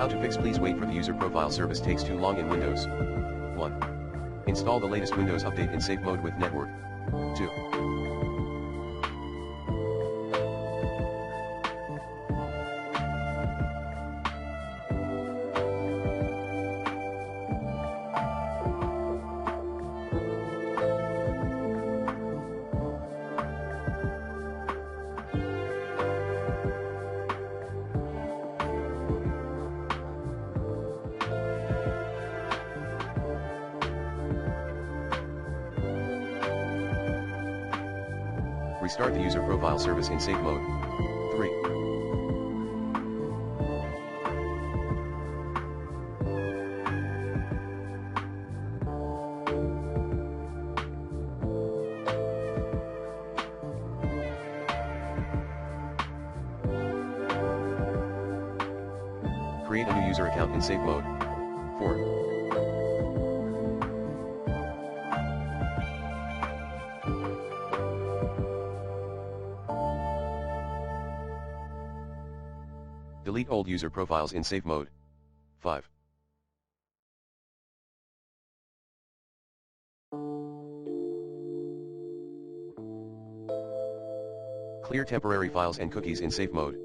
How to fix? Please wait for the user profile service takes too long in Windows. 1. Install the latest Windows update in safe mode with network. 2. Restart the user profile service in safe mode. 3. Create a new user account in safe mode. 4. Delete old user profiles in safe mode. 5. Clear temporary files and cookies in safe mode.